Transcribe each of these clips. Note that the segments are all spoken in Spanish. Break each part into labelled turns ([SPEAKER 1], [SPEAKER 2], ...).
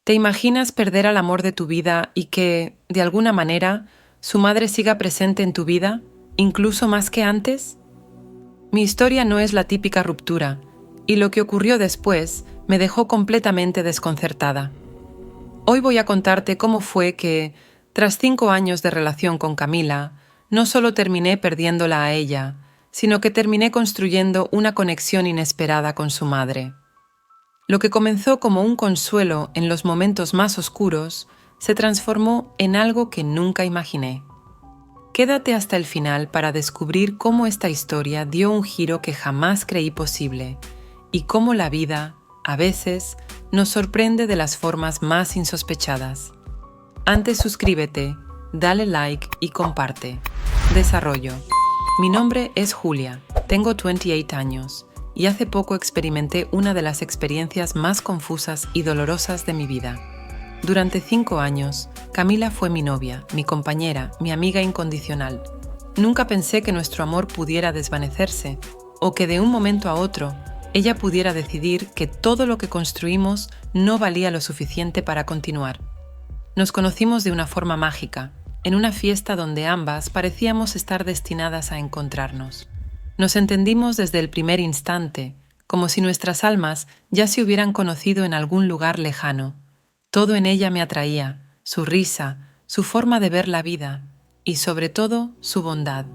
[SPEAKER 1] ¿Te imaginas perder al amor de tu vida y que, de alguna manera, su madre siga presente en tu vida, incluso más que antes? Mi historia no es la típica ruptura, y lo que ocurrió después me dejó completamente desconcertada. Hoy voy a contarte cómo fue que, tras 5 años de relación con Camila, no solo terminé perdiéndola a ella, sino que terminé construyendo una conexión inesperada con su madre. Lo que comenzó como un consuelo en los momentos más oscuros, se transformó en algo que nunca imaginé. Quédate hasta el final para descubrir cómo esta historia dio un giro que jamás creí posible y cómo la vida, a veces, nos sorprende de las formas más insospechadas. Antes suscríbete, dale like y comparte. Desarrollo. Mi nombre es Julia, tengo 28 años y hace poco experimenté una de las experiencias más confusas y dolorosas de mi vida. Durante 5 años, Camila fue mi novia, mi compañera, mi amiga incondicional. Nunca pensé que nuestro amor pudiera desvanecerse o que de un momento a otro ella pudiera decidir que todo lo que construimos no valía lo suficiente para continuar. Nos conocimos de una forma mágica, en una fiesta donde ambas parecíamos estar destinadas a encontrarnos. Nos entendimos desde el primer instante, como si nuestras almas ya se hubieran conocido en algún lugar lejano. Todo en ella me atraía, su risa, su forma de ver la vida y, sobre todo, su bondad.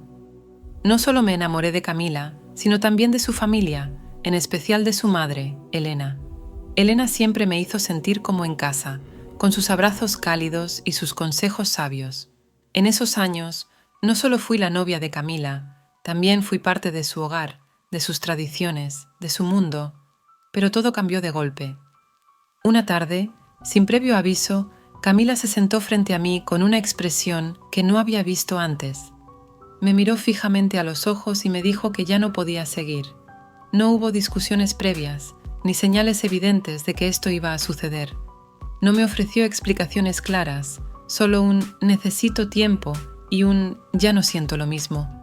[SPEAKER 1] No solo me enamoré de Camila, sino también de su familia, en especial de su madre, Elena. Elena siempre me hizo sentir como en casa, con sus abrazos cálidos y sus consejos sabios. En esos años, no solo fui la novia de Camila, también fui parte de su hogar, de sus tradiciones, de su mundo, pero todo cambió de golpe. Una tarde, sin previo aviso, Camila se sentó frente a mí con una expresión que no había visto antes. Me miró fijamente a los ojos y me dijo que ya no podía seguir. No hubo discusiones previas, ni señales evidentes de que esto iba a suceder. No me ofreció explicaciones claras, solo un necesito tiempo y un ya no siento lo mismo.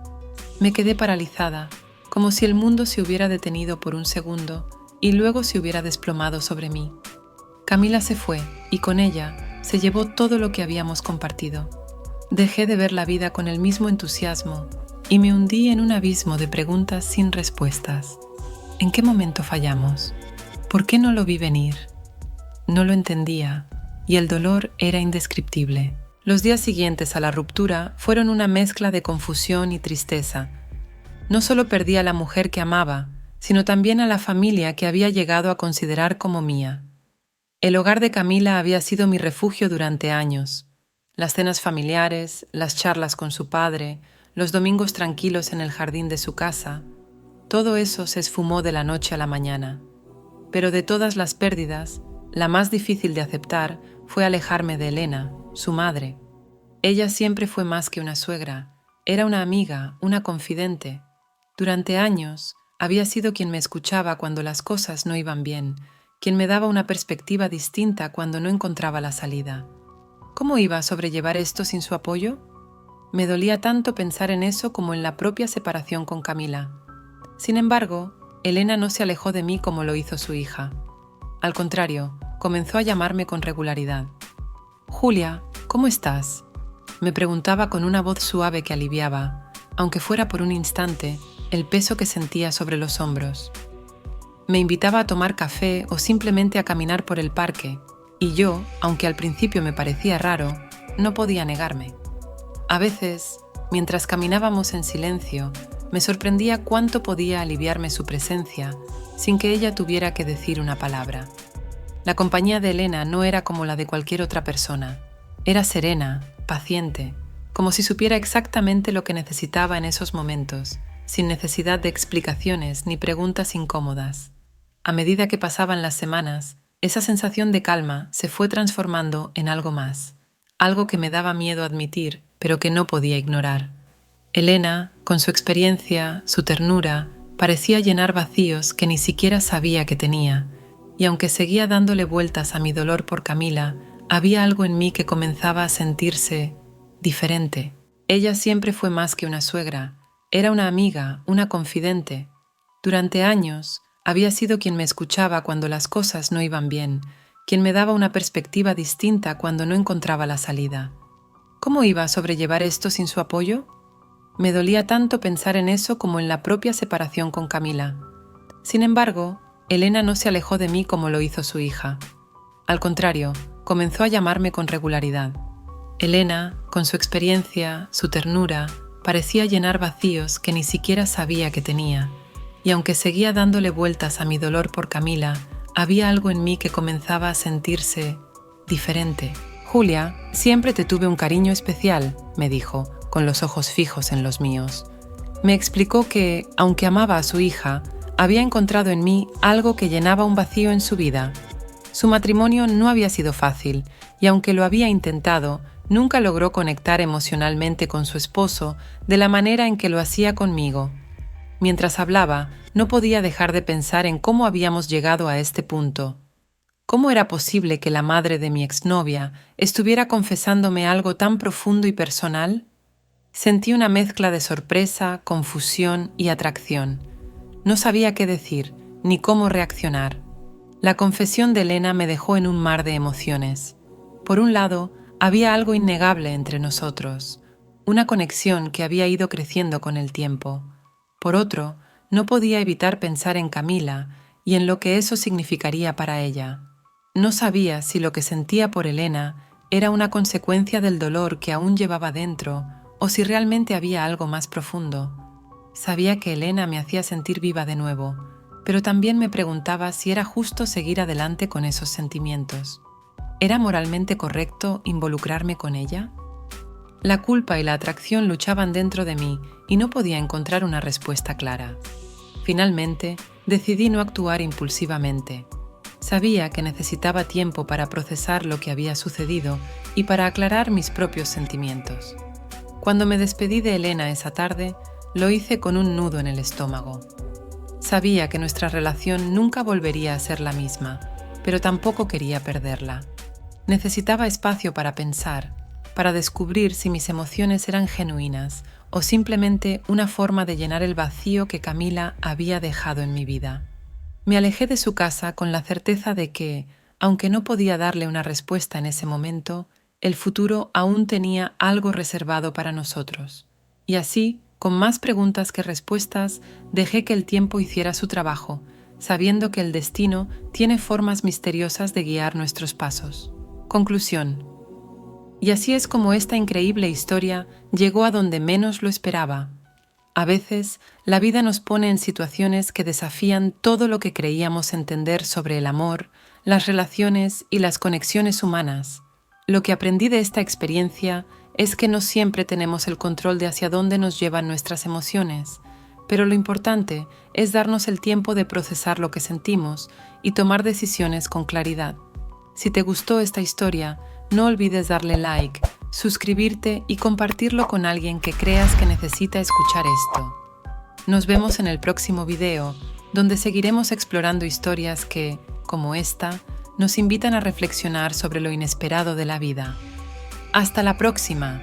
[SPEAKER 1] Me quedé paralizada, como si el mundo se hubiera detenido por un segundo y luego se hubiera desplomado sobre mí. Camila se fue y con ella se llevó todo lo que habíamos compartido. Dejé de ver la vida con el mismo entusiasmo y me hundí en un abismo de preguntas sin respuestas. ¿En qué momento fallamos? ¿Por qué no lo vi venir? No lo entendía y el dolor era indescriptible. Los días siguientes a la ruptura fueron una mezcla de confusión y tristeza. No solo perdí a la mujer que amaba, sino también a la familia que había llegado a considerar como mía. El hogar de Camila había sido mi refugio durante años. Las cenas familiares, las charlas con su padre, los domingos tranquilos en el jardín de su casa, todo eso se esfumó de la noche a la mañana. Pero de todas las pérdidas, la más difícil de aceptar fue alejarme de Elena, su madre. Ella siempre fue más que una suegra, era una amiga, una confidente. Durante años había sido quien me escuchaba cuando las cosas no iban bien, quien me daba una perspectiva distinta cuando no encontraba la salida. ¿Cómo iba a sobrellevar esto sin su apoyo? Me dolía tanto pensar en eso como en la propia separación con Camila. Sin embargo, Elena no se alejó de mí como lo hizo su hija. Al contrario, comenzó a llamarme con regularidad. «Julia, ¿cómo estás?», me preguntaba con una voz suave que aliviaba, aunque fuera por un instante, el peso que sentía sobre los hombros. Me invitaba a tomar café o simplemente a caminar por el parque, y yo, aunque al principio me parecía raro, no podía negarme. A veces, mientras caminábamos en silencio, me sorprendía cuánto podía aliviarme su presencia sin que ella tuviera que decir una palabra. La compañía de Elena no era como la de cualquier otra persona. Era serena, paciente, como si supiera exactamente lo que necesitaba en esos momentos, sin necesidad de explicaciones ni preguntas incómodas. A medida que pasaban las semanas, esa sensación de calma se fue transformando en algo más, algo que me daba miedo admitir, pero que no podía ignorar. Elena, con su experiencia, su ternura, parecía llenar vacíos que ni siquiera sabía que tenía, y aunque seguía dándole vueltas a mi dolor por Camila, había algo en mí que comenzaba a sentirse diferente. Ella siempre fue más que una suegra, era una amiga, una confidente. Durante años había sido quien me escuchaba cuando las cosas no iban bien, quien me daba una perspectiva distinta cuando no encontraba la salida. ¿Cómo iba a sobrellevar esto sin su apoyo? Me dolía tanto pensar en eso como en la propia separación con Camila. Sin embargo, Elena no se alejó de mí como lo hizo su hija. Al contrario, comenzó a llamarme con regularidad. Elena, con su experiencia, su ternura, parecía llenar vacíos que ni siquiera sabía que tenía, y aunque seguía dándole vueltas a mi dolor por Camila, había algo en mí que comenzaba a sentirse diferente. «Julia, siempre te tuve un cariño especial», me dijo, con los ojos fijos en los míos. Me explicó que, aunque amaba a su hija, había encontrado en mí algo que llenaba un vacío en su vida. Su matrimonio no había sido fácil, y aunque lo había intentado, nunca logró conectar emocionalmente con su esposo de la manera en que lo hacía conmigo. Mientras hablaba, no podía dejar de pensar en cómo habíamos llegado a este punto. ¿Cómo era posible que la madre de mi exnovia estuviera confesándome algo tan profundo y personal? Sentí una mezcla de sorpresa, confusión y atracción. No sabía qué decir, ni cómo reaccionar. La confesión de Elena me dejó en un mar de emociones. Por un lado, había algo innegable entre nosotros, una conexión que había ido creciendo con el tiempo. Por otro, no podía evitar pensar en Camila y en lo que eso significaría para ella. No sabía si lo que sentía por Elena era una consecuencia del dolor que aún llevaba dentro o si realmente había algo más profundo. Sabía que Elena me hacía sentir viva de nuevo, pero también me preguntaba si era justo seguir adelante con esos sentimientos. ¿Era moralmente correcto involucrarme con ella? La culpa y la atracción luchaban dentro de mí y no podía encontrar una respuesta clara. Finalmente, decidí no actuar impulsivamente. Sabía que necesitaba tiempo para procesar lo que había sucedido y para aclarar mis propios sentimientos. Cuando me despedí de Elena esa tarde, lo hice con un nudo en el estómago. Sabía que nuestra relación nunca volvería a ser la misma, pero tampoco quería perderla. Necesitaba espacio para pensar, para descubrir si mis emociones eran genuinas o simplemente una forma de llenar el vacío que Camila había dejado en mi vida. Me alejé de su casa con la certeza de que, aunque no podía darle una respuesta en ese momento, el futuro aún tenía algo reservado para nosotros. Y así, con más preguntas que respuestas, dejé que el tiempo hiciera su trabajo, sabiendo que el destino tiene formas misteriosas de guiar nuestros pasos. Conclusión. Y así es como esta increíble historia llegó a donde menos lo esperaba. A veces, la vida nos pone en situaciones que desafían todo lo que creíamos entender sobre el amor, las relaciones y las conexiones humanas. Lo que aprendí de esta experiencia es que no siempre tenemos el control de hacia dónde nos llevan nuestras emociones, pero lo importante es darnos el tiempo de procesar lo que sentimos y tomar decisiones con claridad. Si te gustó esta historia, no olvides darle like, suscribirte y compartirlo con alguien que creas que necesita escuchar esto. Nos vemos en el próximo video, donde seguiremos explorando historias que, como esta, nos invitan a reflexionar sobre lo inesperado de la vida. ¡Hasta la próxima!